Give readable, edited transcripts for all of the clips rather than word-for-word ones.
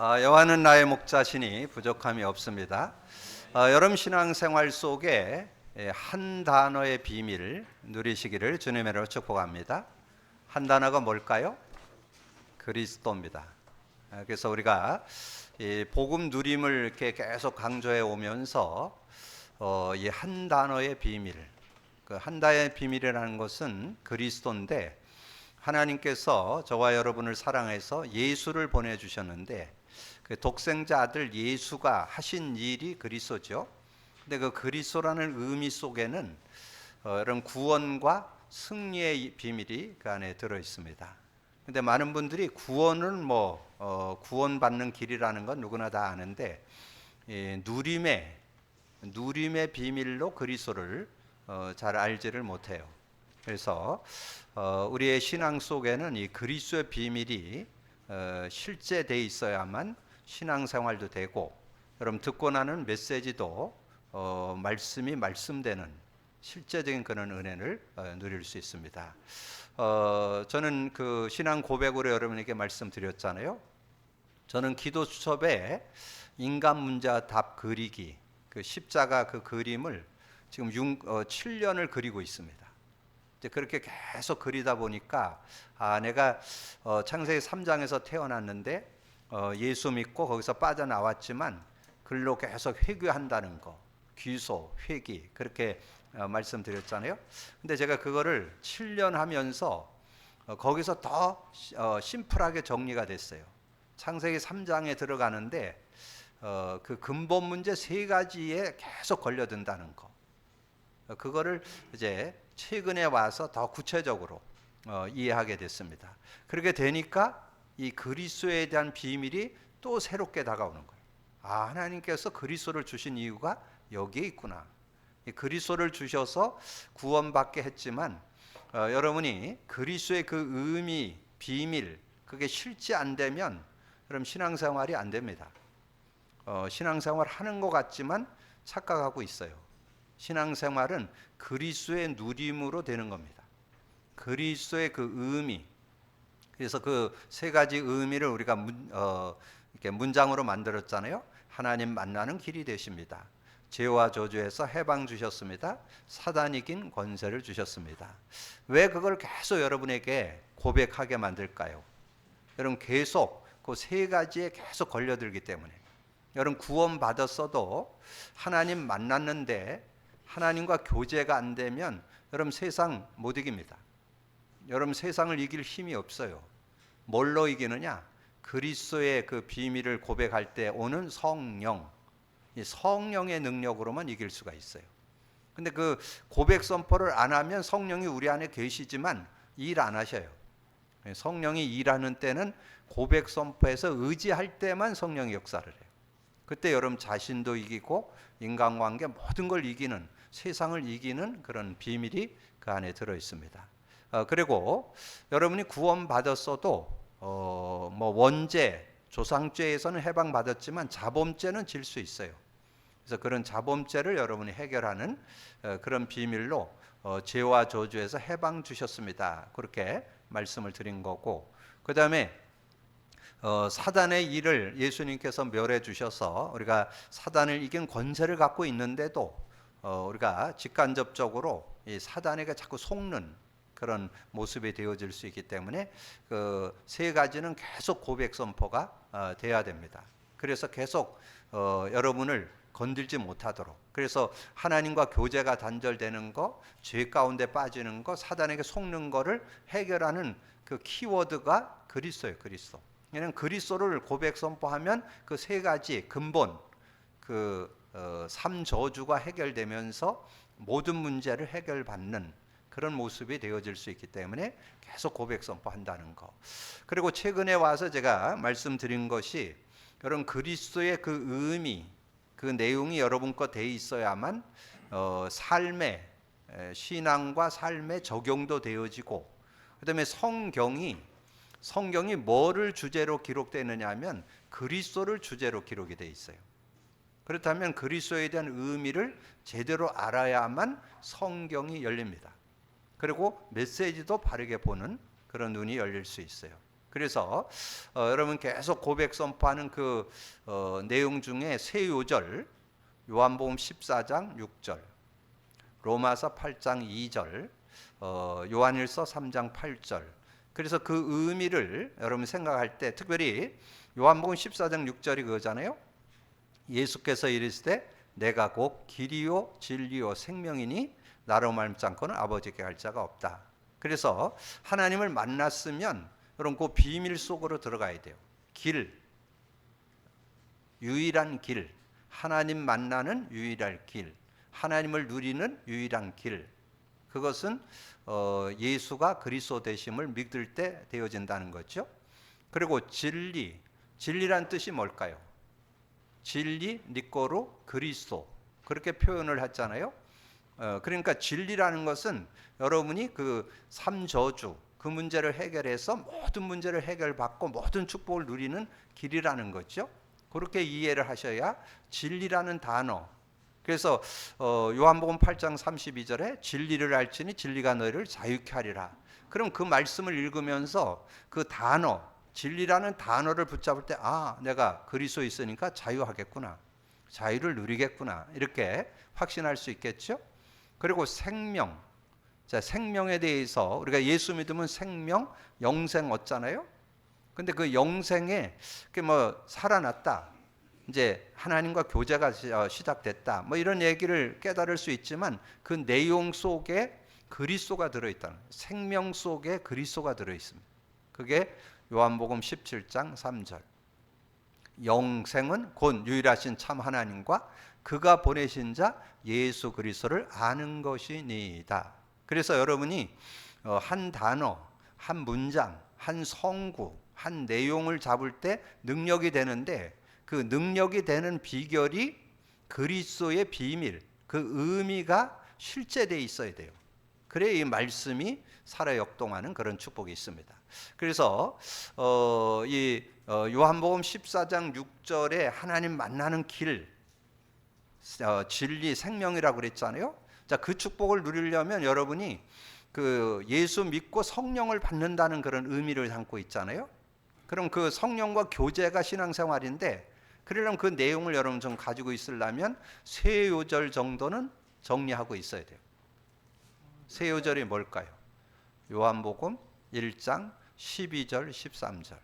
여호와는 나의 목자시니 부족함이 없습니다. 여러분 신앙생활 속에 한 단어의 비밀을 누리시기를 주님의 이름으로 축복합니다. 한 단어가 뭘까요? 그리스도입니다. 그래서 우리가 이 복음 누림을 이렇게 계속 강조해 오면서 이 한 단어의 비밀, 그 한 단어의 비밀이라는 것은 그리스도인데, 하나님께서 저와 여러분을 사랑해서 예수를 보내주셨는데, 그 독생자 아들 예수가 하신 일이 그리스도죠. 근데 그 그리스도라는 의미 속에는 이런 구원과 승리의 비밀이 그 안에 들어 있습니다. 근데 많은 분들이 구원은 구원받는 길이라는 건 누구나 다 아는데, 누림의 비밀로 그리스도를 잘 알지를 못해요. 그래서 우리의 신앙 속에는 이 그리스도의 비밀이 실제돼 있어야만 신앙생활도 되고, 여러분 듣고 나는 메시지도 말씀이 말씀되는 실제적인 그런 은혜를 누릴 수 있습니다. 저는 그 신앙 고백으로 여러분에게 말씀드렸잖아요. 저는 기도 수첩에 인간 문제와 답 그리기, 그 십자가 그 그림을 지금 7년을 그리고 있습니다. 이제 그렇게 계속 그리다 보니까 내가 창세기 3장에서 태어났는데 예수 믿고 거기서 빠져나왔지만 글로 계속 회귀한다는 거, 귀소, 회귀 그렇게 말씀드렸잖아요. 근데 제가 그거를 7년 하면서 거기서 더 심플하게 정리가 됐어요. 창세기 3장에 들어가는데 그 근본 문제 3가지에 계속 걸려든다는 거. 그거를 이제 최근에 와서 더 구체적으로 이해하게 됐습니다. 그렇게 되니까 이 그리스도에 대한 비밀이 또 새롭게 다가오는 거예요. 하나님께서 그리스도를 주신 이유가 여기에 있구나. 이 그리스도를 주셔서 구원받게 했지만 여러분이 그리스도의 그 의미, 비밀 그게 실제 안 되면 그럼 신앙생활이 안 됩니다. 신앙생활 하는 것 같지만 착각하고 있어요. 신앙생활은 그리스도의 누림으로 되는 겁니다. 그리스도의 그 의미. 그래서 그 3가지 의미를 우리가 이렇게 문장으로 만들었잖아요. 하나님 만나는 길이 되십니다. 죄와 저주에서 해방 주셨습니다. 사단 이긴 권세를 주셨습니다. 왜 그걸 계속 여러분에게 고백하게 만들까요? 여러분 계속 그 3가지에 계속 걸려들기 때문에. 여러분 구원 받았어도 하나님 만났는데 하나님과 교제가 안 되면 여러분 세상 못 이깁니다. 여러분 세상을 이길 힘이 없어요. 뭘로 이기느냐? 그리스도의 그 비밀을 고백할 때 오는 성령, 이 성령의 능력으로만 이길 수가 있어요. 근데 그 고백 선포를 안 하면 성령이 우리 안에 계시지만 일 안 하셔요. 성령이 일하는 때는 고백 선포에서 의지할 때만 성령이 역사를 해요. 그때 여러분 자신도 이기고 인간관계 모든 걸 이기는, 세상을 이기는 그런 비밀이 그 안에 들어 있습니다. 그리고 여러분이 구원받았어도 원죄, 조상죄에서는 해방받았지만 자범죄는 질 수 있어요. 그래서 그런 자범죄를 여러분이 해결하는 그런 비밀로 죄와 저주에서 해방 주셨습니다. 그렇게 말씀을 드린 거고, 그 다음에 사단의 일을 예수님께서 멸해 주셔서 우리가 사단을 이긴 권세를 갖고 있는데도 우리가 직간접적으로 이 사단에게 자꾸 속는 그런 모습이 되어질 수 있기 때문에 그 3가지는 계속 고백 선포가 돼야 됩니다. 그래서 계속 여러분을 건들지 못하도록, 그래서 하나님과 교제가 단절되는 거, 죄 가운데 빠지는 거, 사단에게 속는 거를 해결하는 그 키워드가 그리스도예요. 그리스도. 왜냐하면 그리스도를 고백 선포하면 그 3가지 근본 그 3저주가 해결되면서 모든 문제를 해결받는 그런 모습이 되어질 수 있기 때문에 계속 고백 선포한다는 거. 그리고 최근에 와서 제가 말씀드린 것이 여러분 그리스도의 그 의미, 그 내용이 여러분 거 돼 있어야만 삶의 신앙과 삶의 적용도 되어지고, 그다음에 성경이 뭐를 주제로 기록되느냐 하면 그리스도를 주제로 기록이 돼 있어요. 그렇다면 그리스도에 대한 의미를 제대로 알아야만 성경이 열립니다. 그리고 메시지도 바르게 보는 그런 눈이 열릴 수 있어요. 그래서 여러분 계속 고백 선포하는 그 내용 중에 세 요절, 요한복음 14장 6절, 로마서 8장 2절, 요한일서 3장 8절. 그래서 그 의미를 여러분 생각할 때 특별히 요한복음 14장 6절이 그거잖아요. 예수께서 이르시되 내가 곧 길이요 진리요 생명이니 나로 말미암지 않고는 아버지께 갈 자가 없다. 그래서 하나님을 만났으면 여러분 그 비밀 속으로 들어가야 돼요. 길, 유일한 길, 하나님 만나는 유일한 길, 하나님을 누리는 유일한 길. 그것은 예수가 그리스도 되심을 믿을 때 되어진다는 거죠. 그리고 진리, 진리란 뜻이 뭘까요? 진리, 니꼬로, 그리스도 그렇게 표현을 했잖아요. 그러니까 진리라는 것은 여러분이 그 삼저주 그 문제를 해결해서 모든 문제를 해결받고 모든 축복을 누리는 길이라는 거죠. 그렇게 이해를 하셔야 진리라는 단어. 그래서 요한복음 8장 32절에 진리를 알지니 진리가 너희를 자유케 하리라. 그럼 그 말씀을 읽으면서 그 단어, 진리라는 단어를 붙잡을 때 내가 그리스도에 있으니까 자유하겠구나. 자유를 누리겠구나. 이렇게 확신할 수 있겠죠? 그리고 생명. 자, 생명에 대해서 우리가 예수 믿으면 생명, 영생 얻잖아요. 근데 그 영생에 살아났다. 이제 하나님과 교제가 시작됐다. 이런 얘기를 깨달을 수 있지만 그 내용 속에 그리스도가 들어있다는 거예요. 생명 속에 그리스도가 들어있습니다. 그게 요한복음 17장 3절. 영생은 곧 유일하신 참 하나님과 그가 보내신 자 예수 그리스도를 아는 것이니이다. 그래서 여러분이 한 단어, 한 문장, 한 성구, 한 내용을 잡을 때 능력이 되는데 그 능력이 되는 비결이 그리스도의 비밀, 그 의미가 실제되어 있어야 돼요. 그래야 이 말씀이 살아 역동하는 그런 축복이 있습니다. 그래서 요한복음 14장 6절에 하나님 만나는 길, 진리, 생명이라고 그랬잖아요. 자, 그 축복을 누리려면 여러분이 그 예수 믿고 성령을 받는다는 그런 의미를 담고 있잖아요. 그럼 그 성령과 교제가 신앙생활인데 그러려면 그 내용을 여러분 좀 가지고 있으려면 세 요절 정도는 정리하고 있어야 돼요. 세 요절이 뭘까요? 요한복음 1장 12절 13절.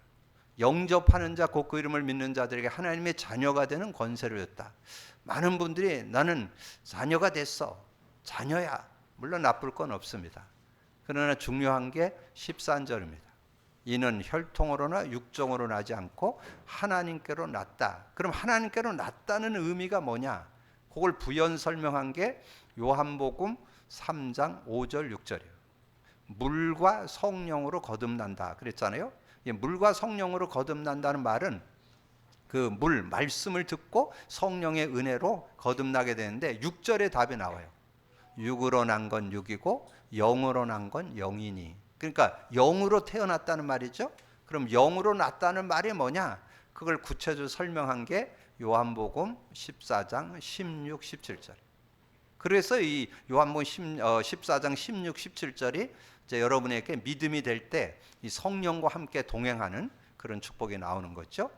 영접하는 자 곧 그 이름을 믿는 자들에게 하나님의 자녀가 되는 권세를 줬다. 많은 분들이 나는 자녀가 됐어. 자녀야. 물론 나쁠 건 없습니다. 그러나 중요한 게 13절입니다. 이는 혈통으로나 육정으로 나지 않고 하나님께로 났다. 그럼 하나님께로 났다는 의미가 뭐냐? 그걸 부연 설명한 게 요한복음 3장 5절 6절이에요. 물과 성령으로 거듭난다 그랬잖아요. 물과 성령으로 거듭난다는 말은 그 물, 말씀을 듣고 성령의 은혜로 거듭나게 되는데 6절에 답이 나와요. 육으로 난 건 육이고 영으로 난 건 영이니. 그러니까 영으로 태어났다는 말이죠. 그럼 영으로 났다는 말이 뭐냐? 그걸 구체적으로 설명한 게 요한복음 14장 16, 17절. 그래서 이 요한복음 14장 16, 17절이 이제 여러분에게 믿음이 될 때 이 성령과 함께 동행하는 그런 축복이 나오는 거죠.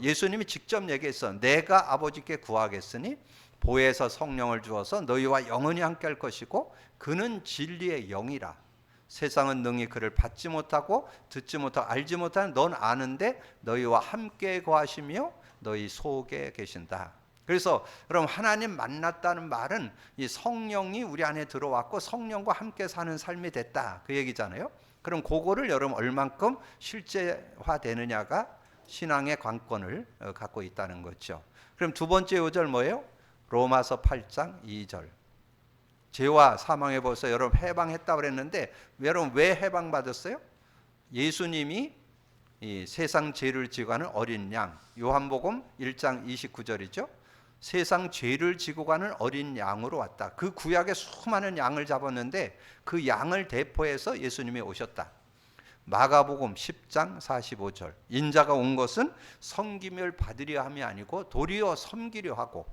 예수님이 직접 얘기했어. 내가 아버지께 구하겠으니 보혜사 성령을 주어서 너희와 영원히 함께 할 것이고 그는 진리의 영이라. 세상은 능히 그를 받지 못하고 듣지 못하고 알지 못하는 넌 아는데 너희와 함께 거하시며 너희 속에 계신다. 그래서 여러분 하나님 만났다는 말은 이 성령이 우리 안에 들어왔고 성령과 함께 사는 삶이 됐다 그 얘기잖아요. 그럼 그거를 여러분 얼만큼 실제화되느냐가 신앙의 관건을 갖고 있다는 거죠. 그럼 두 번째 요절 뭐예요? 로마서 8장 2절. 죄와 사망에 벌써 여러분 해방했다고 그랬는데 여러분 왜 해방받았어요? 예수님이 이 세상 죄를 지고 가는 어린 양, 요한복음 1장 29절이죠. 세상 죄를 지고 가는 어린 양으로 왔다. 그 구약에 수많은 양을 잡았는데 그 양을 대표해서 예수님이 오셨다. 마가복음 10장 45절. 인자가 온 것은 섬김을 받으려 함이 아니고 도리어 섬기려 하고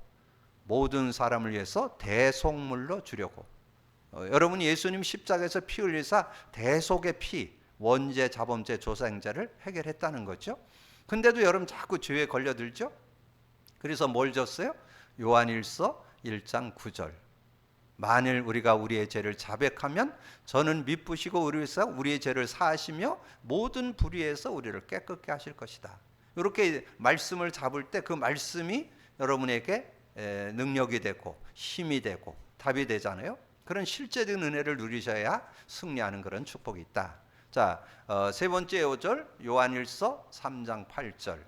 모든 사람을 위해서 대속물로 주려고. 여러분 예수님 십자가에서 피 흘리사 대속의 피, 원죄, 자범죄, 조상죄를 해결했다는 거죠. 근데도 여러분 자꾸 죄에 걸려들죠. 그래서 뭘 줬어요? 요한일서 1장 9절. 만일 우리가 우리의 죄를 자백하면 저는 미쁘시고 우리의 죄를 사하시며 모든 불의에서 우리를 깨끗게 하실 것이다. 이렇게 말씀을 잡을 때 그 말씀이 여러분에게 능력이 되고 힘이 되고 답이 되잖아요. 그런 실제적인 은혜를 누리셔야 승리하는 그런 축복이 있다. 자, 세 번째 5절 요한일서 3장 8절.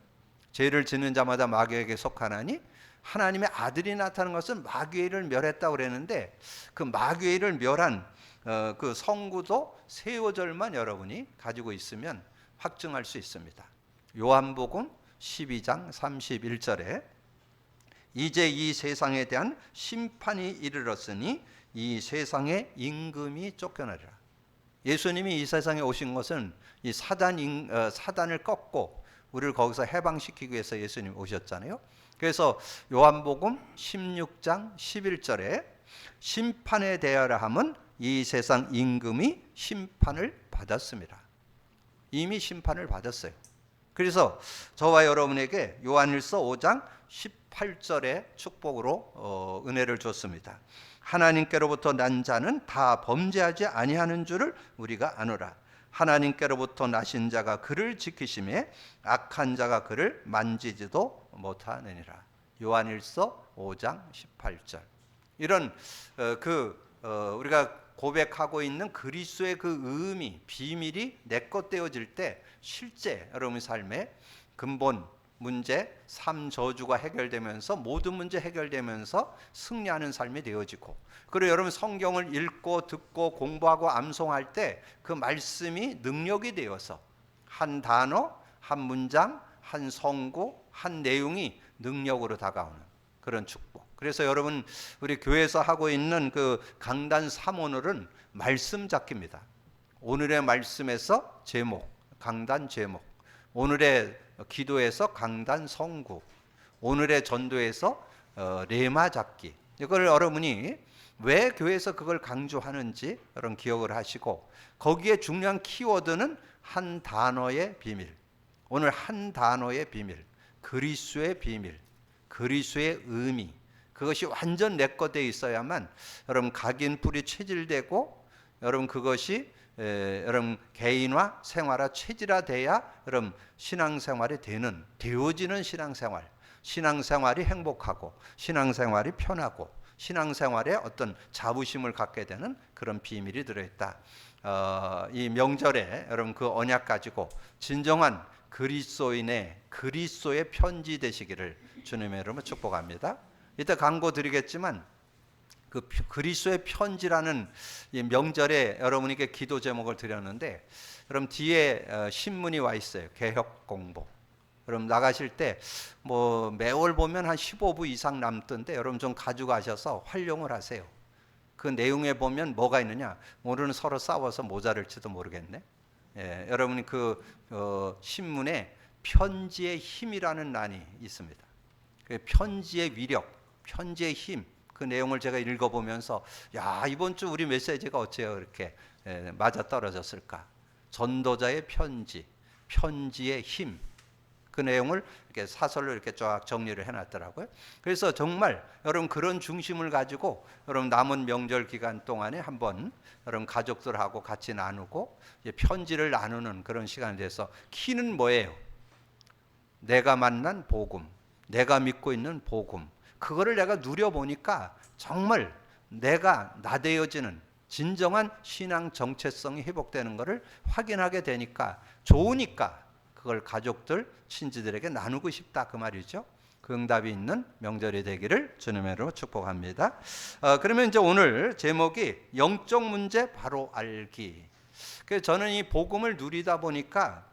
죄를 짓는 자마다 마귀에게 속하나니 하나님의 아들이 나타난 것은 마귀를 멸했다고 그랬는데 그 마귀를 멸한 그 성구도 세 5절만 여러분이 가지고 있으면 확증할 수 있습니다. 요한복음 12장 31절에 이제 이 세상에 대한 심판이 이르렀으니 이 세상의 임금이 쫓겨나리라. 예수님이 이 세상에 오신 것은 이 사단을 꺾고 우리를 거기서 해방시키기 위해서 예수님 오셨잖아요. 그래서 요한복음 16장 11절에 심판에 대하라 함은 이 세상 임금이 심판을 받았습니다. 이미 심판을 받았어요. 그래서 저와 여러분에게 요한일서 5장 18절의 축복으로 은혜를 줬습니다. 하나님께로부터 난 자는 다 범죄하지 아니하는 줄을 우리가 아노라. 하나님께로부터 나신 자가 그를 지키심에 악한 자가 그를 만지지도 못하느니라. 요한일서 5장 18절. 이런 우리가 고백하고 있는 그리스도의 그 의미, 비밀이 내 것 되어질 때 실제 여러분의 삶의 근본 문제, 삶 저주가 해결되면서 모든 문제 해결되면서 승리하는 삶이 되어지고, 그리고 여러분 성경을 읽고 듣고 공부하고 암송할 때 그 말씀이 능력이 되어서 한 단어, 한 문장, 한 성구, 한 내용이 능력으로 다가오는 그런 축복. 그래서 여러분 우리 교회에서 하고 있는 그 강단 3오늘은 말씀 잡기입니다. 오늘의 말씀에서 제목, 강단 제목, 오늘의 기도에서 강단 성구, 오늘의 전도에서 레마 잡기. 이걸 여러분이 왜 교회에서 그걸 강조하는지 여러분 기억을 하시고, 거기에 중요한 키워드는 한 단어의 비밀. 오늘 한 단어의 비밀, 그리스도의 비밀, 그리스도의 의미, 그것이 완전 내 것 돼 있어야만 여러분 각인뿔이 체질되고, 여러분 그것이 여러분 개인화, 생활화, 체질화돼야 여러분 신앙생활이 되어지는 신앙생활이 행복하고 신앙생활이 편하고 신앙생활에 어떤 자부심을 갖게 되는 그런 비밀이 들어있다. 이 명절에 여러분 그 언약 가지고 진정한 그리스도의 편지 되시기를 주님의 이름으로 축복합니다. 이따 광고 드리겠지만 그 그리스도의 편지라는 이 명절에 여러분에게 기도 제목을 드렸는데, 여러분 뒤에 신문이 와 있어요. 개혁 공보. 여러분 나가실 때 뭐 매월 보면 한 15부 이상 남던데 여러분 좀 가져가셔서 활용을 하세요. 그 내용에 보면 뭐가 있느냐? 오늘은 서로 싸워서 모자랄지도 모르겠네. 여러분이 그 신문에 편지의 힘이라는 난이 있습니다. 그 편지의 위력, 편지의 힘, 그 내용을 제가 읽어보면서 야, 이번 주 우리 메시지가 어째요 이렇게 맞아떨어졌을까? 전도자의 편지, 편지의 힘, 그 내용을 이렇게 사설로 이렇게 쫙 정리를 해놨더라고요. 그래서 정말 여러분 그런 중심을 가지고 여러분 남은 명절 기간 동안에 한번 여러분 가족들하고 같이 나누고 편지를 나누는 그런 시간이 돼서, 키는 뭐예요? 내가 만난 복음, 내가 믿고 있는 복음, 그거를 내가 누려보니까 정말 내가 나되어지는 진정한 신앙 정체성이 회복되는 것을 확인하게 되니까 좋으니까 그걸 가족들, 친지들에게 나누고 싶다 그 말이죠. 그 응답이 있는 명절이 되기를 주님의 이름으로 축복합니다. 그러면 이제 오늘 제목이 영적 문제 바로 알기. 그래서 저는 이 복음을 누리다 보니까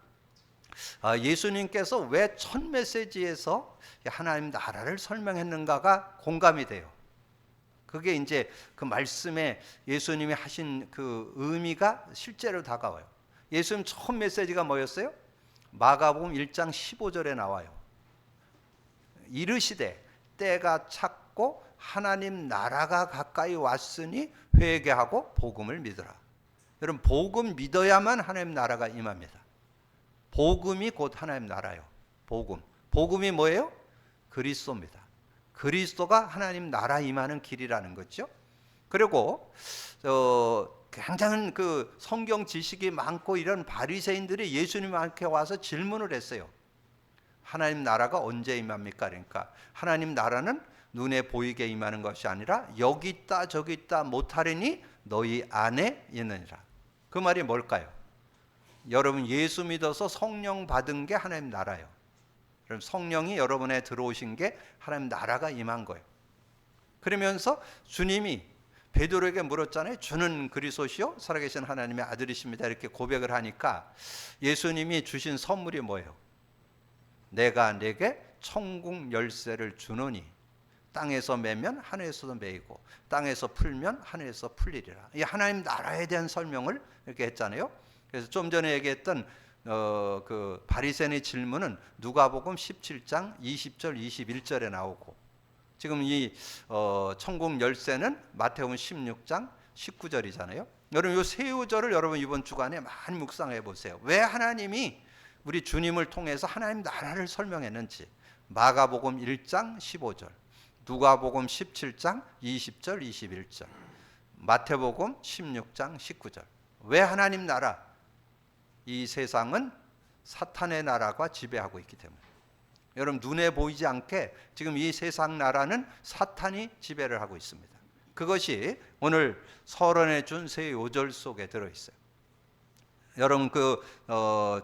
예수님께서 왜 첫 메시지에서 하나님 나라를 설명했는가가 공감이 돼요. 그게 이제 그 말씀에 예수님이 하신 그 의미가 실제로 다가와요. 예수님 첫 메시지가 뭐였어요? 마가복음 1장 15절에 나와요. 이르시되 때가 찼고 하나님 나라가 가까이 왔으니 회개하고 복음을 믿으라. 여러분 복음 믿어야만 하나님 나라가 임합니다. 복음이 곧 하나님 나라요. 복음이 뭐예요? 그리스도입니다. 그리스도가 하나님 나라 임하는 길이라는 거죠. 그리고 굉장한 그 성경 지식이 많고 이런 바리새인들이 예수님한테 와서 질문을 했어요. 하나님 나라가 언제 임합니까? 그러니까 하나님 나라는 눈에 보이게 임하는 것이 아니라 여기 있다 저기 있다 못하리니 너희 안에 있느니라. 그 말이 뭘까요? 여러분 예수 믿어서 성령 받은 게 하나님 나라예요. 그럼 성령이 여러분에 들어오신 게 하나님 나라가 임한 거예요. 그러면서 주님이 베드로에게 물었잖아요. 주는 그리스도시요 살아계신 하나님의 아들이십니다. 이렇게 고백을 하니까 예수님이 주신 선물이 뭐예요? 내가 내게 천국 열쇠를 주노니 땅에서 매면 하늘에서도 매이고 땅에서 풀면 하늘에서 풀리리라. 이 하나님 나라에 대한 설명을 이렇게 했잖아요. 그래서 좀 전에 얘기했던 그 바리새인의 질문은 누가복음 17장 20절 21절에 나오고, 지금 이 천국 열쇠는 마태복음 16장 19절이잖아요. 여러분 이 세 구절을 여러분 이번 주간에 많이 묵상해 보세요. 왜 하나님이 우리 주님을 통해서 하나님 나라를 설명했는지. 마가복음 1장 15절, 누가복음 17장 20절 21절, 마태복음 16장 19절. 왜 하나님 나라? 이 세상은 사탄의 나라가 지배하고 있기 때문에. 여러분 눈에 보이지 않게 지금 이 세상 나라는 사탄이 지배를 하고 있습니다. 그것이 오늘 서론에 준 세 요절 속에 들어있어요. 여러분 그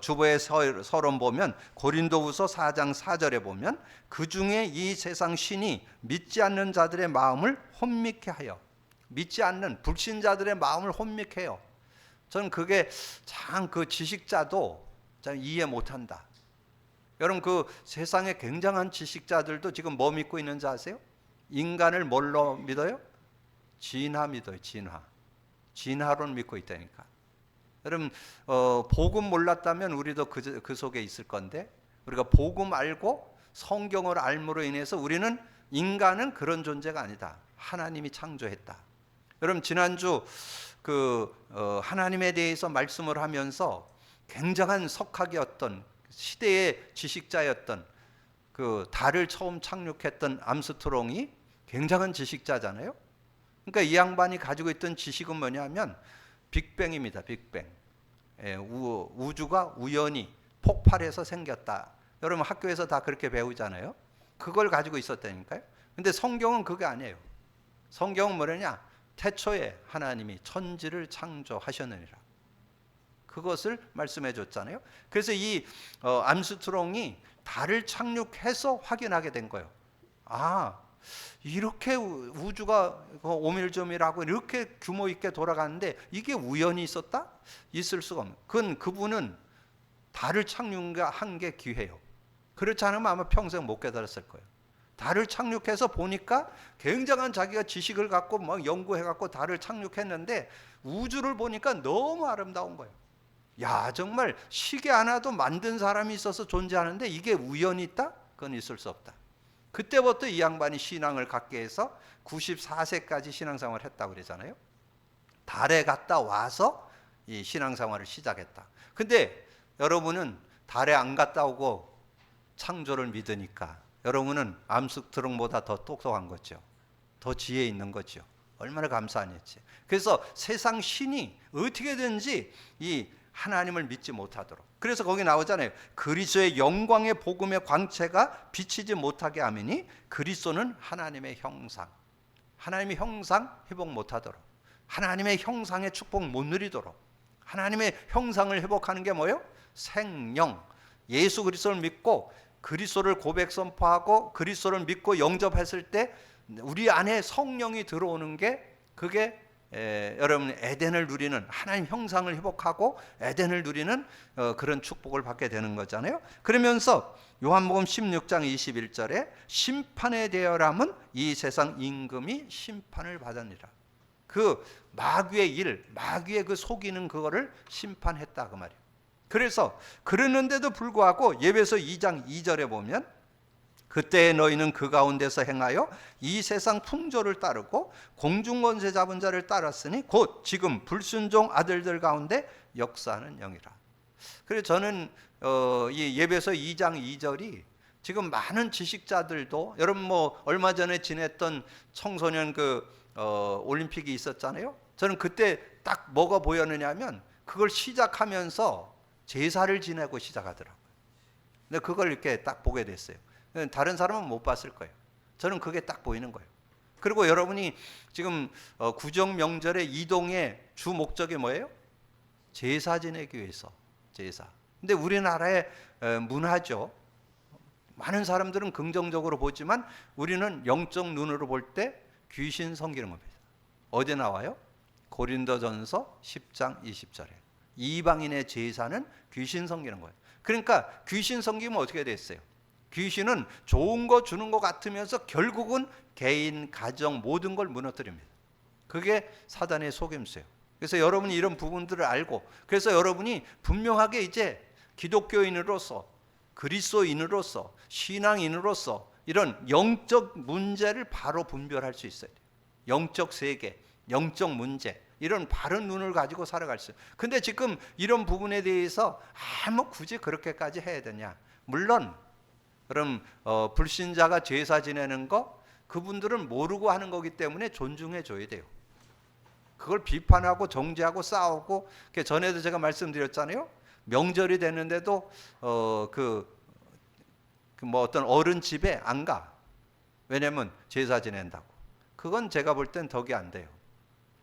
주보의 서론 보면 고린도후서 4장 4절에 보면 그 중에 이 세상 신이 믿지 않는 자들의 마음을 혼미케 하여, 믿지 않는 불신자들의 마음을 혼미케 해요. 저는 그게 참 그 지식자도 참 이해 못한다. 여러분 그 세상에 굉장한 지식자들도 지금 뭐 믿고 있는지 아세요? 인간을 뭘로 믿어요? 진화 믿어요. 진화론 믿고 있다니까. 여러분 복음 몰랐다면 우리도 그 속에 있을 건데, 우리가 복음 알고 성경을 알므로 인해서 우리는 인간은 그런 존재가 아니다. 하나님이 창조했다. 여러분 지난주 하나님에 대해서 말씀을 하면서 굉장한 석학이었던 시대의 지식자였던 그 달을 처음 착륙했던 암스트롱이 굉장한 지식자잖아요. 그러니까 이 양반이 가지고 있던 지식은 뭐냐면 빅뱅입니다. 빅뱅. 우주가 우연히 폭발해서 생겼다. 여러분 학교에서 다 그렇게 배우잖아요. 그걸 가지고 있었다니까요. 근데 성경은 그게 아니에요. 성경은 뭐냐냐? 태초에 하나님이 천지를 창조하셨느니라. 그것을 말씀해 줬잖아요. 그래서 이 암스트롱이 달을 착륙해서 확인하게 된 거예요. 아, 이렇게 우주가 오밀조밀하고 이렇게 규모 있게 돌아가는데 이게 우연히 있었다? 있을 수가 없는. 그분은 달을 착륙한 게 기회예요. 그렇지 않으면 아마 평생 못 깨달았을 거예요. 달을 착륙해서 보니까 굉장한 자기가 지식을 갖고 막 연구해갖고 달을 착륙했는데 우주를 보니까 너무 아름다운 거예요. 야, 정말 시계 하나도 만든 사람이 있어서 존재하는데 이게 우연히 있다? 그건 있을 수 없다. 그때부터 이 양반이 신앙을 갖게 해서 94세까지 신앙생활을 했다고 그러잖아요. 달에 갔다 와서 이 신앙생활을 시작했다. 근데 여러분은 달에 안 갔다 오고 창조를 믿으니까 여러분은 암스트롱보다 더 똑똑한 거죠. 더 지혜 있는 거죠. 얼마나 감사한 일이지. 그래서 세상 신이 어떻게든지 이 하나님을 믿지 못하도록. 그래서 거기 나오잖아요. 그리스도의 영광의 복음의 광채가 비치지 못하게 하매니 그리스도는 하나님의 형상. 하나님의 형상 회복 못하도록. 하나님의 형상의 축복 못 누리도록. 하나님의 형상을 회복하는 게 뭐예요? 생명. 예수 그리스도를 믿고 그리스도를 고백 선포하고 그리스도를 믿고 영접했을 때 우리 안에 성령이 들어오는 게 그게 여러분 에덴을 누리는 하나님 형상을 회복하고 에덴을 누리는 그런 축복을 받게 되는 거잖아요. 그러면서 요한복음 16장 21절에 심판에 대하여람은 이 세상 임금이 심판을 받으니라. 그 마귀의 일, 마귀의 그 속이는 그거를 심판했다 그 말이에요. 그래서 그랬는데도 불구하고 예배서 2장 2절에 보면 그때 너희는 그 가운데서 행하여 이 세상 풍조를 따르고 공중권세 잡은 자를 따랐으니 곧 지금 불순종 아들들 가운데 역사하는 영이라. 그래서 저는 이 예배서 2장 2절이 지금 많은 지식자들도, 여러분 뭐 얼마 전에 지냈던 청소년 올림픽이 있었잖아요. 저는 그때 딱 뭐가 보였느냐면 그걸 시작하면서 제사를 지내고 시작하더라고요. 근데 그걸 이렇게 딱 보게 됐어요. 다른 사람은 못 봤을 거예요. 저는 그게 딱 보이는 거예요. 그리고 여러분이 지금 구정 명절의 이동의 주 목적이 뭐예요? 제사 지내기 위해서. 제사. 근데 우리나라의 문화죠. 많은 사람들은 긍정적으로 보지만 우리는 영적 눈으로 볼 때 귀신 섬기는 겁니다. 어디 나와요? 고린도전서 10장 20절에 이방인의 제사는 귀신 섬기는 거예요. 그러니까 귀신 섬기면 어떻게 됐어요? 귀신은 좋은 거 주는 것 같으면서 결국은 개인, 가정 모든 걸 무너뜨립니다. 그게 사단의 속임수예요. 그래서 여러분이 이런 부분들을 알고, 그래서 여러분이 분명하게 이제 기독교인으로서, 그리스도인으로서, 신앙인으로서 이런 영적 문제를 바로 분별할 수 있어야 돼요. 영적 세계, 영적 문제, 이런 바른 눈을 가지고 살아갈 수 있어요. 근데 지금 이런 부분에 대해서 뭐 굳이 그렇게까지 해야 되냐? 물론 그럼 불신자가 제사 지내는 거 그분들은 모르고 하는 거기 때문에 존중해 줘야 돼요. 그걸 비판하고 정죄하고 싸우고, 전에도 제가 말씀드렸잖아요. 명절이 됐는데도 뭐 어떤 어른 집에 안 가. 왜냐면 제사 지낸다고. 그건 제가 볼 땐 덕이 안 돼요.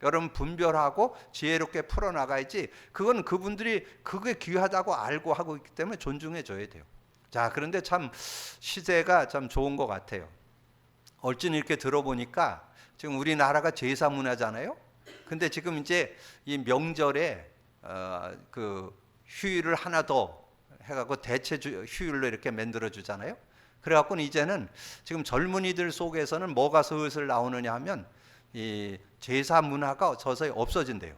여러분 분별하고 지혜롭게 풀어나가야지. 그건 그분들이 그게 귀하다고 알고 하고 있기 때문에 존중해 줘야 돼요. 자, 그런데 참 시대가 참 좋은 것 같아요. 얼핏 이렇게 들어보니까 지금 우리나라가 제사 문화잖아요. 근데 지금 이제 이 명절에 휴일을 하나 더 해갖고 대체 휴일로 이렇게 만들어 주잖아요. 그래갖고는 이제는 지금 젊은이들 속에서는 뭐가 슬슬 나오느냐 하면 이 제사 문화가 서서히 없어진대요.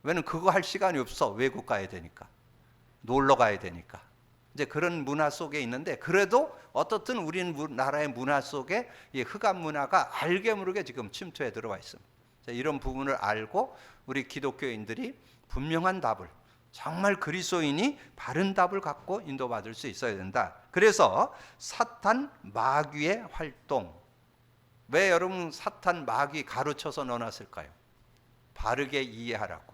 왜냐면 그거 할 시간이 없어. 외국 가야 되니까, 놀러 가야 되니까. 이제 그런 문화 속에 있는데, 그래도 어떻든 우리나라의 문화 속에 이 흑암 문화가 알게 모르게 지금 침투해 들어와 있습니다. 이런 부분을 알고 우리 기독교인들이 분명한 답을, 정말 그리스도인이 바른 답을 갖고 인도받을 수 있어야 된다. 그래서 사탄 마귀의 활동, 왜 여러분 사탄 마귀 가로쳐서 넣어놨을까요? 바르게 이해하라고.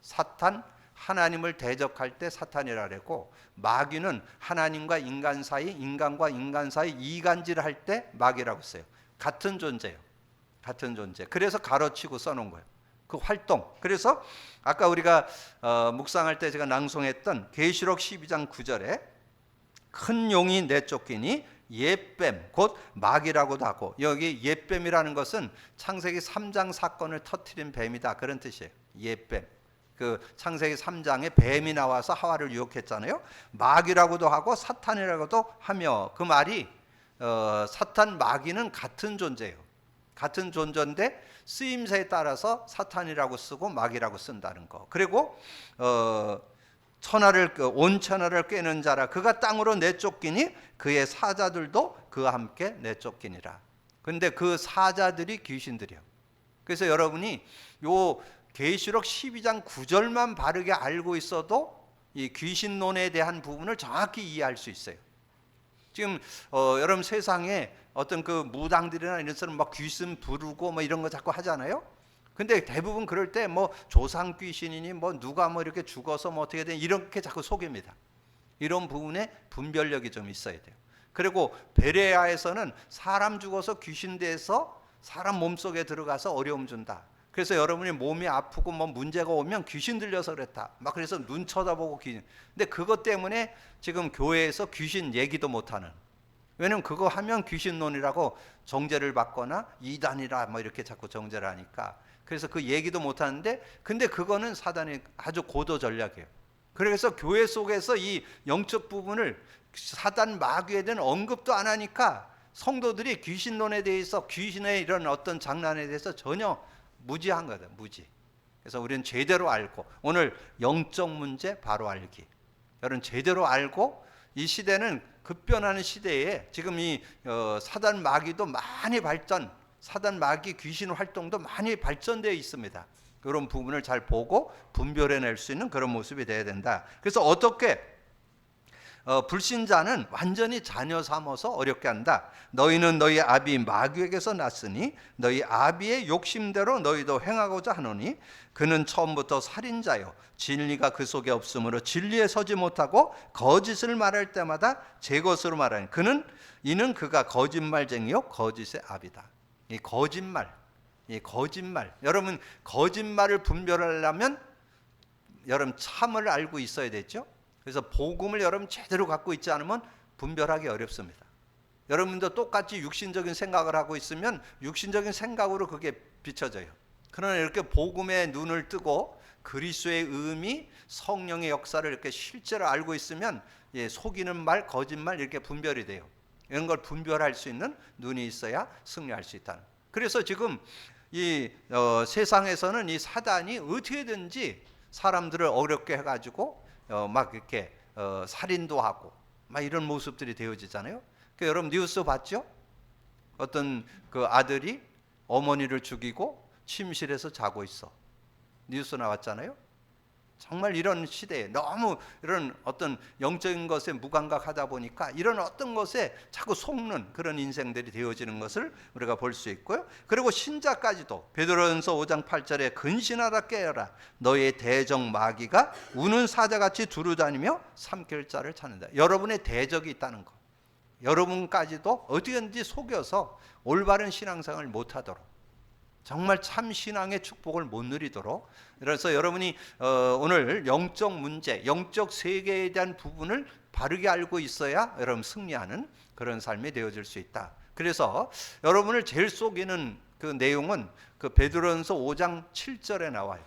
사탄, 하나님을 대적할 때 사탄이라 그랬고, 마귀는 하나님과 인간 사이, 인간과 인간 사이 이간질을 할 때 마귀라고 써요. 같은 존재예요. 같은 존재. 그래서 가로치고 써놓은 거예요. 그 활동. 그래서 아까 우리가 묵상할 때 제가 낭송했던 계시록 12장 9절에 큰 용이 내쫓기니 옛뱀, 곧 마귀라고도 하고, 여기 옛뱀이라는 것은 창세기 3장 사건을 터뜨린 뱀이다, 그런 뜻이에요. 옛뱀. 그 창세기 3장에 뱀이 나와서 하와를 유혹했잖아요. 마귀라고도 하고 사탄이라고도 하며, 그 말이 사탄 마귀는 같은 존재예요. 같은 존재인데 쓰임새에 따라서 사탄이라고 쓰고 마귀라고 쓴다는 거. 그리고 온 천하를 꿰는 자라 그가 땅으로 내쫓기니 그의 사자들도 그와 함께 내쫓기니라. 근데 그 사자들이 귀신들이요. 그래서 여러분이 요 계시록 12장 9절만 바르게 알고 있어도 이 귀신론에 대한 부분을 정확히 이해할 수 있어요. 지금 여러분 세상에 어떤 그 무당들이나 이런 사람 막 귀신 부르고 뭐 이런 거 자꾸 하잖아요. 근데 대부분 그럴 때 뭐 조상 귀신이니 뭐 누가 뭐 이렇게 죽어서 뭐 어떻게 돼 이렇게 자꾸 속입니다. 이런 부분에 분별력이 좀 있어야 돼요. 그리고 베레아에서는 사람 죽어서 귀신 돼서 사람 몸속에 들어가서 어려움 준다. 그래서 여러분이 몸이 아프고 뭐 문제가 오면 귀신 들려서 그랬다. 막 그래서 눈 쳐다보고 귀신. 근데 그것 때문에 지금 교회에서 귀신 얘기도 못 하는. 왜냐면 그거 하면 귀신론이라고 정죄를 받거나 이단이라 뭐 이렇게 자꾸 정죄를 하니까. 그래서 그 얘기도 못 하는데, 근데 그거는 사단의 아주 고도 전략이에요. 그래서 교회 속에서 이 영적 부분을 사단 마귀에 대한 언급도 안 하니까 성도들이 귀신론에 대해서, 귀신의 이런 어떤 장난에 대해서 전혀 무지한 거다, 무지. 그래서 우리는 제대로 알고, 오늘 영적 문제 바로 알기. 여러분 제대로 알고 이 시대는 급변하는 시대에 지금 이 사단 마귀도 많이 사단 마귀 귀신 활동도 많이 발전되어 있습니다. 그런 부분을 잘 보고 분별해낼 수 있는 그런 모습이 되어야 된다. 그래서 어떻게 불신자는 완전히 자녀 삼아서 어렵게 한다. 너희는 너희 아비 마귀에게서 났으니 너희 아비의 욕심대로 너희도 행하고자 하노니 그는 처음부터 살인자요 진리가 그 속에 없으므로 진리에 서지 못하고 거짓을 말할 때마다 제 것으로 말하니 이는 그가 거짓말쟁이요 거짓의 아비다. 이 거짓말. 여러분 거짓말을 분별하려면 여러분 참을 알고 있어야 되죠. 그래서 복음을 여러분 제대로 갖고 있지 않으면 분별하기 어렵습니다. 여러분도 똑같이 육신적인 생각을 하고 있으면 육신적인 생각으로 그게 비춰져요. 그러나 이렇게 복음의 눈을 뜨고 그리스도의 의미, 성령의 역사를 이렇게 실제로 알고 있으면 속이는 말, 거짓말 이렇게 분별이 돼요. 이런 걸 분별할 수 있는 눈이 있어야 승리할 수 있다는. 그래서 지금 이 세상에서는 이 사단이 어떻게든지 사람들을 어렵게 해가지고 막 이렇게 살인도 하고 막 이런 모습들이 되어지잖아요. 그러니까 여러분 뉴스 봤죠? 어떤 그 아들이 어머니를 죽이고 침실에서 자고 있어. 뉴스 나왔잖아요. 정말 이런 시대에 너무 이런 어떤 영적인 것에 무감각하다 보니까 이런 어떤 것에 자꾸 속는 그런 인생들이 되어지는 것을 우리가 볼 수 있고요. 그리고 신자까지도 베드로전서 5장 8절에 근신하라 깨어라 너의 대적 마귀가 우는 사자같이 두루다니며 삼킬 자를 찾는다. 여러분의 대적이 있다는 거. 여러분까지도 어디든지 속여서 올바른 신앙생활을 못하도록 정말 참 신앙의 축복을 못 누리도록. 그래서 여러분이 오늘 영적 문제, 영적 세계에 대한 부분을 바르게 알고 있어야 여러분 승리하는 그런 삶이 되어질 수 있다. 그래서 여러분을 제일 속이는 그 내용은 그 베드로전서 5장 7절에 나와요.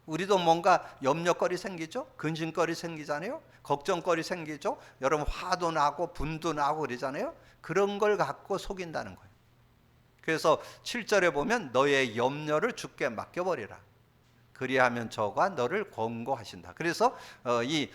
우리도 뭔가 염려거리 생기죠? 근심거리 생기잖아요? 걱정거리 생기죠? 여러분 화도 나고 분도 나고 그러잖아요? 그런 걸 갖고 속인다는 거예요. 그래서 7절에 보면 너의 염려를 주께 맡겨버리라. 그리하면 저가 너를 권고하신다. 그래서 이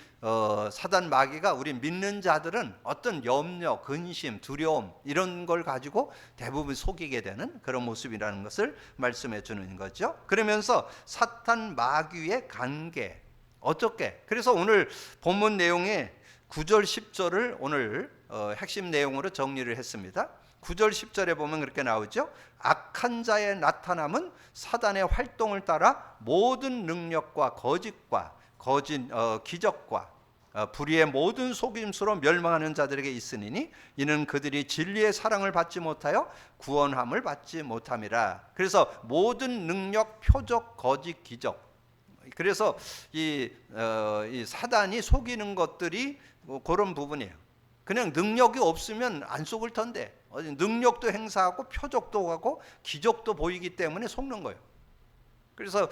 사단 마귀가 우리 믿는 자들은 어떤 염려, 근심, 두려움 이런 걸 가지고 대부분 속이게 되는 그런 모습이라는 것을 말씀해 주는 거죠. 그러면서 사탄 마귀의 관계 어떻게? 그래서 오늘 본문 내용에 9절 10절을 오늘 핵심 내용으로 정리를 했습니다. 9절 10절에 보면 그렇게 나오죠. 악한 자의 나타남은 사단의 활동을 따라 모든 능력과 거짓과 기적과 불의의 모든 속임수로 멸망하는 자들에게 있으니 이는 그들이 진리의 사랑을 받지 못하여 구원함을 받지 못함이라. 그래서 모든 능력, 표적, 거짓, 기적. 그래서 이 사단이 속이는 것들이 그런 부분이에요. 그냥 능력이 없으면 안 속을 텐데 능력도 행사하고 표적도 하고 기적도 보이기 때문에 속는 거예요. 그래서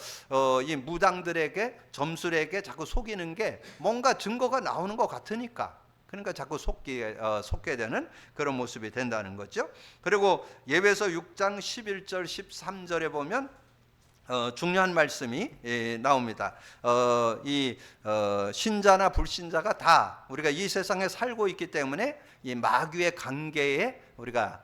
이 무당들에게 점술에게 자꾸 속이는 게 뭔가 증거가 나오는 것 같으니까 그러니까 자꾸 속게 되는 그런 모습이 된다는 거죠. 그리고 예배서 6장 11절 13절에 보면 중요한 말씀이 나옵니다. 신자나 불신자가 다 우리가 이 세상에 살고 있기 때문에 이 마귀의 관계에 우리가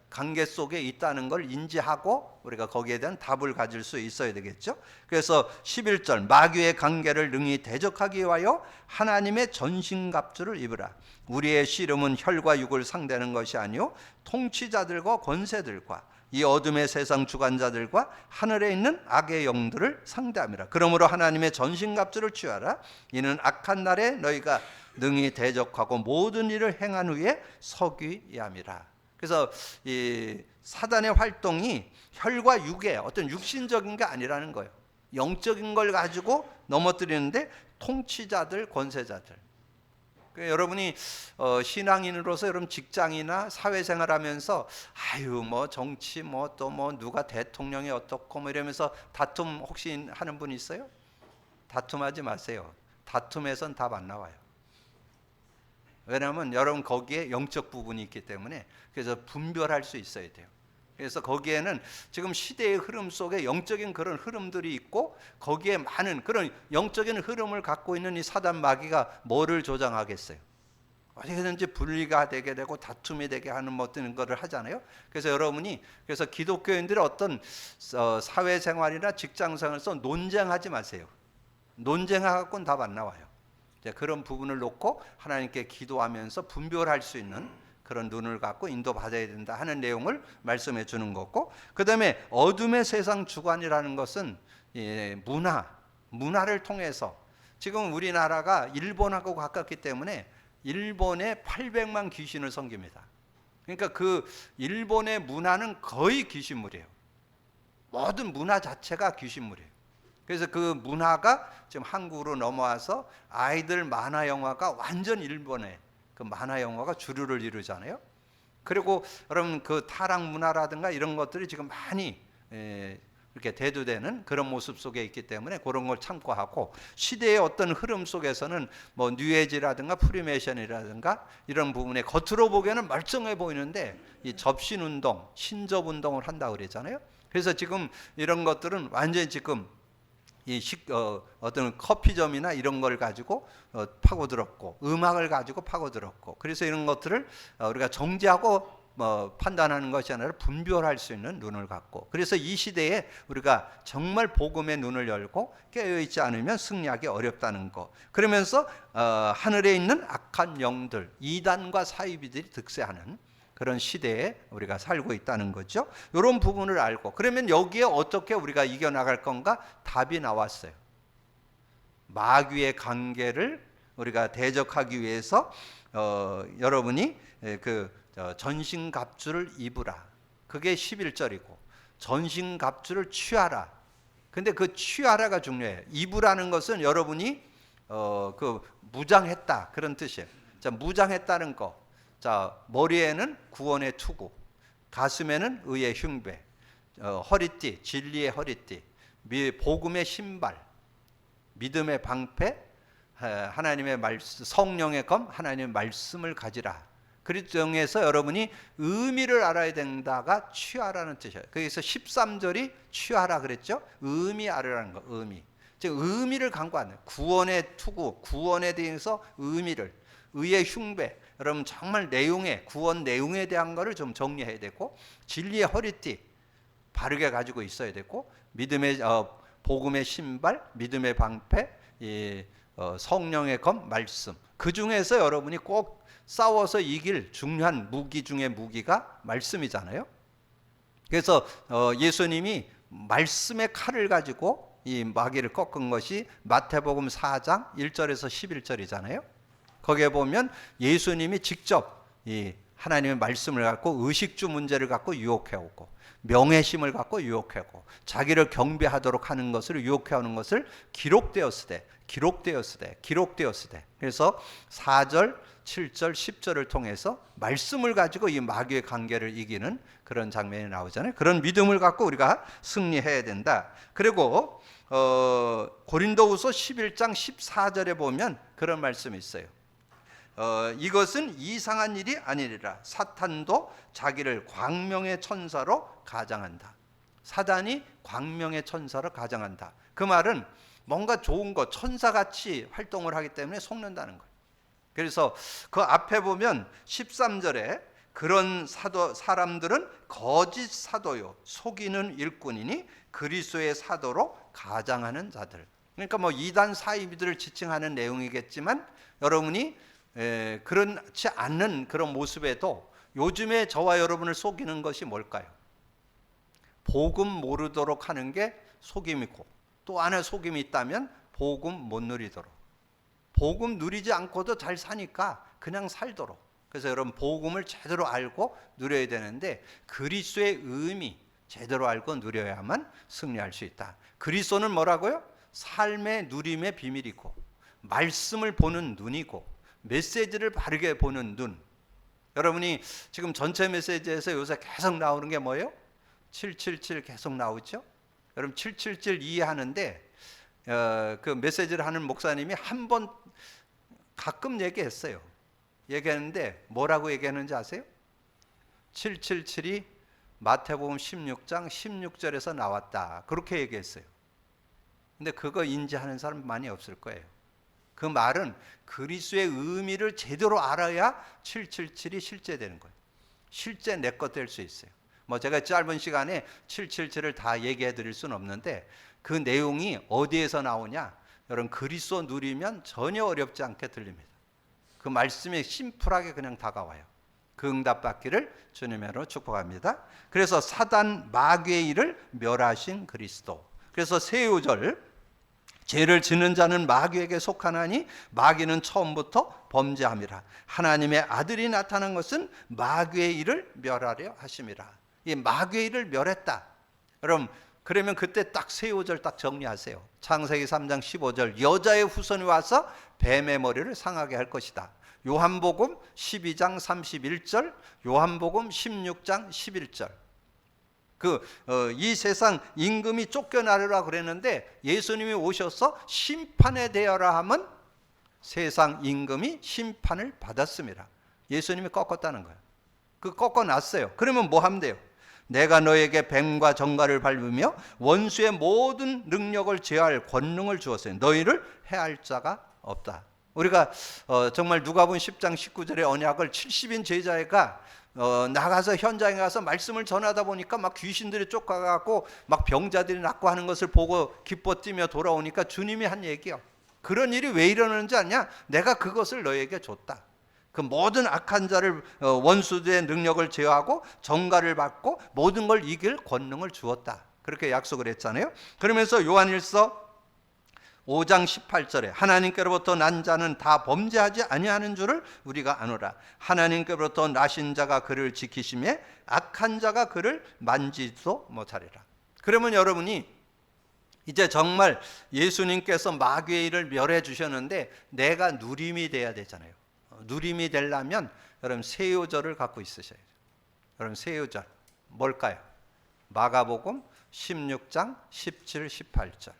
관계 속에 있다는 걸 인지하고 우리가 거기에 대한 답을 가질 수 있어야 되겠죠. 그래서 11절 마귀의 관계를 능히 대적하기 위하여 하나님의 전신갑주를 입으라. 우리의 씨름은 혈과 육을 상대하는 것이 아니요 통치자들과 권세들과 이 어둠의 세상 주관자들과 하늘에 있는 악의 영들을 상대함이라. 그러므로 하나님의 전신갑주를 취하라. 이는 악한 날에 너희가 능히 대적하고 모든 일을 행한 후에 서기함이라. 그래서 이 사단의 활동이 혈과 육의 어떤 육신적인 게 아니라는 거예요. 영적인 걸 가지고 넘어뜨리는데 통치자들, 권세자들. 여러분이 신앙인으로서 여러분 직장이나 사회생활하면서 아유 뭐 정치 뭐 또 뭐 누가 대통령이 어떻고 뭐 이러면서 다툼 혹시 하는 분 있어요? 다툼하지 마세요. 다툼에선 답 안 나와요. 왜냐하면 여러분 거기에 영적 부분이 있기 때문에 그래서 분별할 수 있어야 돼요. 그래서 거기에는 지금 시대의 흐름 속에 영적인 그런 흐름들이 있고, 거기에 많은 그런 영적인 흐름을 갖고 있는 이 사단 마귀가 뭐를 조장하겠어요? 어디든지 분리가 되게 되고 다툼이 되게 하는 어떤 거를 하잖아요. 그래서 여러분이, 그래서 기독교인들의 어떤 사회생활이나 직장생활에서 논쟁하지 마세요. 논쟁하고는 답 안 나와요. 그런 부분을 놓고 하나님께 기도하면서 분별할 수 있는 그런 눈을 갖고 인도받아야 된다 하는 내용을 말씀해 주는 거고, 그 다음에 어둠의 세상 주관이라는 것은 문화를 통해서, 지금 우리나라가 일본하고 가깝기 때문에 일본에 800만 귀신을 섬깁니다. 그러니까 그 일본의 문화는 거의 귀신물이에요. 모든 문화 자체가 귀신물이에요. 그래서 그 문화가 지금 한국으로 넘어와서 아이들 만화 영화가 완전 일본의 그 만화 영화가 주류를 이루잖아요. 그리고 여러분 그 타락 문화라든가 이런 것들이 지금 많이 이렇게 대두되는 그런 모습 속에 있기 때문에 그런 걸 참고하고, 시대의 어떤 흐름 속에서는 뭐 뉴에이지라든가 프리메이션이라든가 이런 부분에 겉으로 보기에는 멀쩡해 보이는데 이 접신 운동, 신접 운동을 한다고 그랬잖아요. 그래서 지금 이런 것들은 완전히 지금 어떤 커피점이나 이런 걸 가지고 파고들었고, 음악을 가지고 파고들었고, 그래서 이런 것들을 우리가 정죄하고 판단하는 것이 아니라 분별할 수 있는 눈을 갖고, 그래서 이 시대에 우리가 정말 복음의 눈을 열고 깨어있지 않으면 승리하기 어렵다는 거. 그러면서 하늘에 있는 악한 영들, 이단과 사이비들이 득세하는 그런 시대에 우리가 살고 있다는 거죠. 이런 부분을 알고, 그러면 여기에 어떻게 우리가 이겨나갈 건가? 답이 나왔어요. 마귀의 관계를 우리가 대적하기 위해서 여러분이 그 전신갑주를 입으라. 그게 11절이고, 전신갑주를 취하라. 근데 그 취하라가 중요해요. 입으라는 것은 여러분이 그 무장했다 그런 뜻이에요. 자, 무장했다는 거. 자, 머리에는 구원의 투구, 가슴에는 의의 흉배, 허리띠, 진리의 허리띠, 복음의 신발, 믿음의 방패, 하나님의 말씀, 성령의 검, 하나님의 말씀을 가지라. 그 중에서 여러분이 의미를 알아야 된다가 취하라는 뜻이에요. 그래서 13절이 취하라 그랬죠. 의미 알으라는 거, 의미. 즉 의미를 강구하는, 구원의 투구, 구원에 대해서 의미를, 의의 흉배, 여러분 정말 내용에, 구원 내용에 대한 거를 좀 정리해야 되고, 진리의 허리띠 바르게 가지고 있어야 되고, 믿음의 복음의 신발, 믿음의 방패, 성령의 검, 말씀. 그 중에서 여러분이 꼭 싸워서 이길 중요한 무기 중에 무기가 말씀이잖아요. 그래서 예수님이 말씀의 칼을 가지고 이 마귀를 꺾은 것이 마태복음 4장 1절에서 11절이잖아요. 거기에 보면 예수님이 직접 이 하나님의 말씀을 갖고 의식주 문제를 갖고 유혹해오고, 명예심을 갖고 유혹하고, 자기를 경배하도록 하는 것을 유혹해오는 것을 기록되었으되. 그래서 4절, 7절, 10절을 통해서 말씀을 가지고 이 마귀의 관계를 이기는 그런 장면이 나오잖아요. 그런 믿음을 갖고 우리가 승리해야 된다. 그리고 고린도후서 11장 14절에 보면 그런 말씀이 있어요. 이것은 이상한 일이 아니리라. 사탄도 자기를 광명의 천사로 가장한다. 사단이 광명의 천사로 가장한다. 그 말은 뭔가 좋은 것, 천사같이 활동을 하기 때문에 속는다는 거예요. 그래서 그 앞에 보면 13절에 그런 사람들은 거짓 사도요, 속이는 일꾼이니 그리스도의 사도로 가장하는 자들. 그러니까 뭐 이단 사이비들을 지칭하는 내용이겠지만, 여러분이 그렇지 않는 그런 모습에도 요즘에 저와 여러분을 속이는 것이 뭘까요? 복음 모르도록 하는 게 속임이고, 또 안에 속임이 있다면 복음 못 누리도록, 복음 누리지 않고도 잘 사니까 그냥 살도록. 그래서 여러분 복음을 제대로 알고 누려야 되는데, 그리스도의 의미 제대로 알고 누려야만 승리할 수 있다. 그리스도는 뭐라고요? 삶의 누림의 비밀이고, 말씀을 보는 눈이고, 메시지를 바르게 보는 눈. 여러분이 지금 전체 메시지에서 요새 계속 나오는 게 뭐예요? 777 계속 나오죠? 여러분 777 이해하는데 그 메시지를 하는 목사님이 한 번 가끔 얘기했어요. 얘기했는데 뭐라고 얘기하는지 아세요? 777이 마태복음 16장 16절에서 나왔다. 그렇게 얘기했어요. 근데 그거 인지하는 사람 많이 없을 거예요. 그 말은 그리스도의 의미를 제대로 알아야 777이 실제 되는 거예요. 실제 내 것 될 수 있어요. 뭐 제가 짧은 시간에 777을 다 얘기해 드릴 수는 없는데 그 내용이 어디에서 나오냐? 여러분 그리스도 누리면 전혀 어렵지 않게 들립니다. 그 말씀이 심플하게 그냥 다가와요. 그 응답 받기를 주님으로 축복합니다. 그래서 사단 마귀의 일을 멸하신 그리스도. 그래서 새 요절 죄를 지는 자는 마귀에게 속하나니 마귀는 처음부터 범죄함이라. 하나님의 아들이 나타난 것은 마귀의 일을 멸하려 하심이라. 이 마귀의 일을 멸했다. 여러분 그러면 그때 딱 새 요절 딱 정리하세요. 창세기 3장 15절 여자의 후손이 와서 뱀의 머리를 상하게 할 것이다. 요한복음 12장 31절, 요한복음 16장 11절. 이 세상 임금이 쫓겨나려라 그랬는데 예수님이 오셔서 심판에 대하라 하면 세상 임금이 심판을 받았습니다. 예수님이 꺾었다는 거예요. 꺾어놨어요. 그러면 뭐 하면 돼요? 내가 너에게 뱀과 정갈을 밟으며 원수의 모든 능력을 제어할 권능을 주었어요. 너희를 해할 자가 없다. 우리가 정말 누가복음 10장 19절의 언약을 70인 제자가 나가서 현장에 가서 말씀을 전하다 보니까 막 귀신들이 쫓아가고 막 병자들이 낫고 하는 것을 보고 기뻐 뛰며 돌아오니까 주님이 한 얘기요. 그런 일이 왜 일어나는지 아냐? 내가 그것을 너에게 줬다. 그 모든 악한 자를 원수들의 능력을 제어하고 정갈을 받고 모든 걸 이길 권능을 주었다. 그렇게 약속을 했잖아요. 그러면서 요한일서 5장 18절에 하나님께로부터 난 자는 다 범죄하지 아니하는 줄을 우리가 아노라. 하나님께로부터 나신 자가 그를 지키심에 악한 자가 그를 만지지도 못하리라. 그러면 여러분이 이제 정말 예수님께서 마귀의 일을 멸해 주셨는데 내가 누림이 돼야 되잖아요. 누림이 되려면 여러분 새 요절을 갖고 있으셔야 돼요. 여러분 새 요절 뭘까요? 마가복음 16장 17, 18절.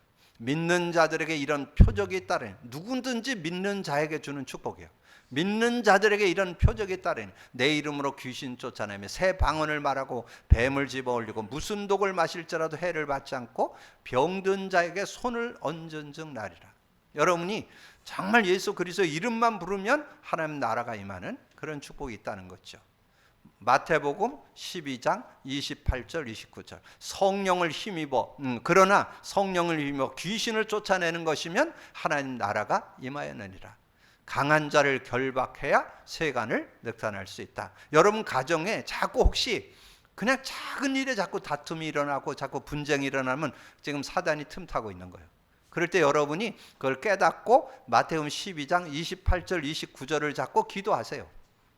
믿는 자들에게 이런 표적이 따르니 누구든지 믿는 자에게 주는 축복이에요. 믿는 자들에게 이런 표적이 따르니 내 이름으로 귀신 쫓아내며 새 방언을 말하고 뱀을 집어올리고 무슨 독을 마실지라도 해를 받지 않고 병든 자에게 손을 얹은 즉 나리라. 여러분이 정말 예수 그리스도 이름만 부르면 하나님 나라가 임하는 그런 축복이 있다는 거죠. 마태복음 12장 28절 29절 성령을 힘입어 그러나 성령을 힘입어 귀신을 쫓아내는 것이면 하나님 나라가 임하였느니라. 강한 자를 결박해야 세간을 늑탄할 수 있다. 여러분 가정에 자꾸 혹시 그냥 작은 일에 자꾸 다툼이 일어나고 자꾸 분쟁이 일어나면 지금 사단이 틈타고 있는 거예요. 그럴 때 여러분이 그걸 깨닫고 마태복음 12장 28절 29절을 잡고 기도하세요.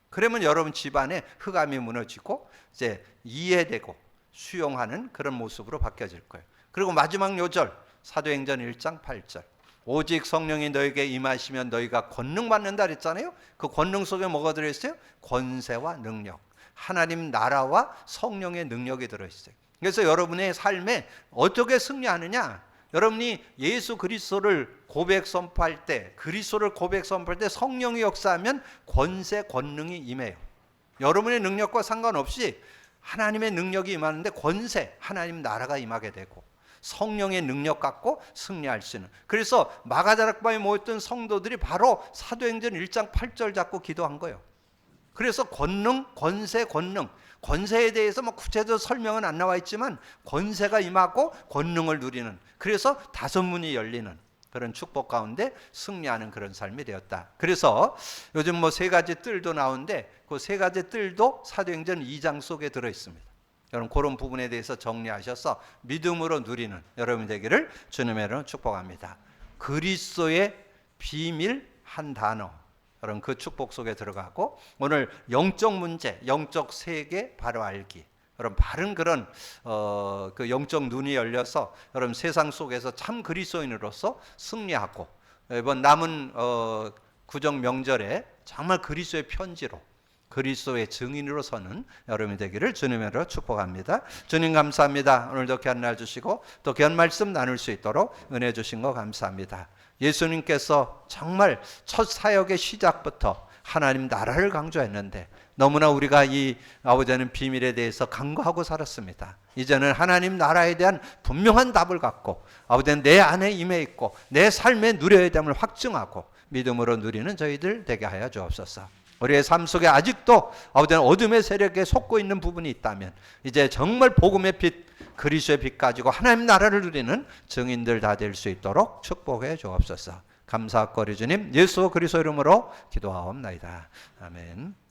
그러면 여러분 집안에 흑암이 무너지고 이제 이해되고 수용하는 그런 모습으로 바뀌어질 거예요. 그리고 마지막 요절 사도행전 1장 8절 오직 성령이 너에게 임하시면 너희가 권능 받는다 그랬잖아요. 그 권능 속에 뭐가 들어있어요? 권세와 능력, 하나님 나라와 성령의 능력이 들어있어요. 그래서 여러분의 삶에 어떻게 승리하느냐? 여러분이 예수 그리스도를 고백 선포할 때, 그리스도를 고백 선포할 때 성령이 역사하면 권세, 권능이 임해요. 여러분의 능력과 상관없이 하나님의 능력이 임하는데 권세, 하나님 나라가 임하게 되고 성령의 능력 갖고 승리할 수 있는. 그래서 마가다락방에 모였던 성도들이 바로 사도행전 1장 8절 잡고 기도한 거예요. 그래서 권능, 권세, 권능. 권세에 대해서 뭐 구체적으로 설명은 안 나와 있지만 권세가 임하고 권능을 누리는, 그래서 다섯 문이 열리는 그런 축복 가운데 승리하는 그런 삶이 되었다. 그래서 요즘 뭐 세 가지 뜰도 나오는데 그 세 가지 뜰도 사도행전 2장 속에 들어 있습니다. 여러분 그런 부분에 대해서 정리하셔서 믿음으로 누리는 여러분 되기를 주님의 이름으로 축복합니다. 그리스도의 비밀 한 단어, 여러분 그 축복 속에 들어가고 오늘 영적 문제, 영적 세계 바로 알기, 여러분 바른 그런 그 영적 눈이 열려서 여러분 세상 속에서 참 그리스도인으로서 승리하고 이번 남은 구정 명절에 정말 그리스도의 편지로 그리스도의 증인으로 서는 여러분이 되기를 주님으로 축복합니다. 주님 감사합니다. 오늘도 귀한 날 주시고 또 귀한 말씀 나눌 수 있도록 은혜 주신 거 감사합니다. 예수님께서 정말 첫 사역의 시작부터 하나님 나라를 강조했는데 너무나 우리가 이 아버지는 비밀에 대해서 간과하고 살았습니다. 이제는 하나님 나라에 대한 분명한 답을 갖고 아버지는 내 안에 임해 있고 내 삶에 누려야 됨을 확증하고 믿음으로 누리는 저희들 되게 하여 주옵소서. 우리의 삶 속에 아직도 아버지는 어둠의 세력에 속고 있는 부분이 있다면 이제 정말 복음의 빛, 그리스도의 빛 가지고 하나님 나라를 누리는 증인들 다 될 수 있도록 축복해 주옵소서. 감사하고 우리 주님 예수 그리스도 이름으로 기도하옵나이다. 아멘.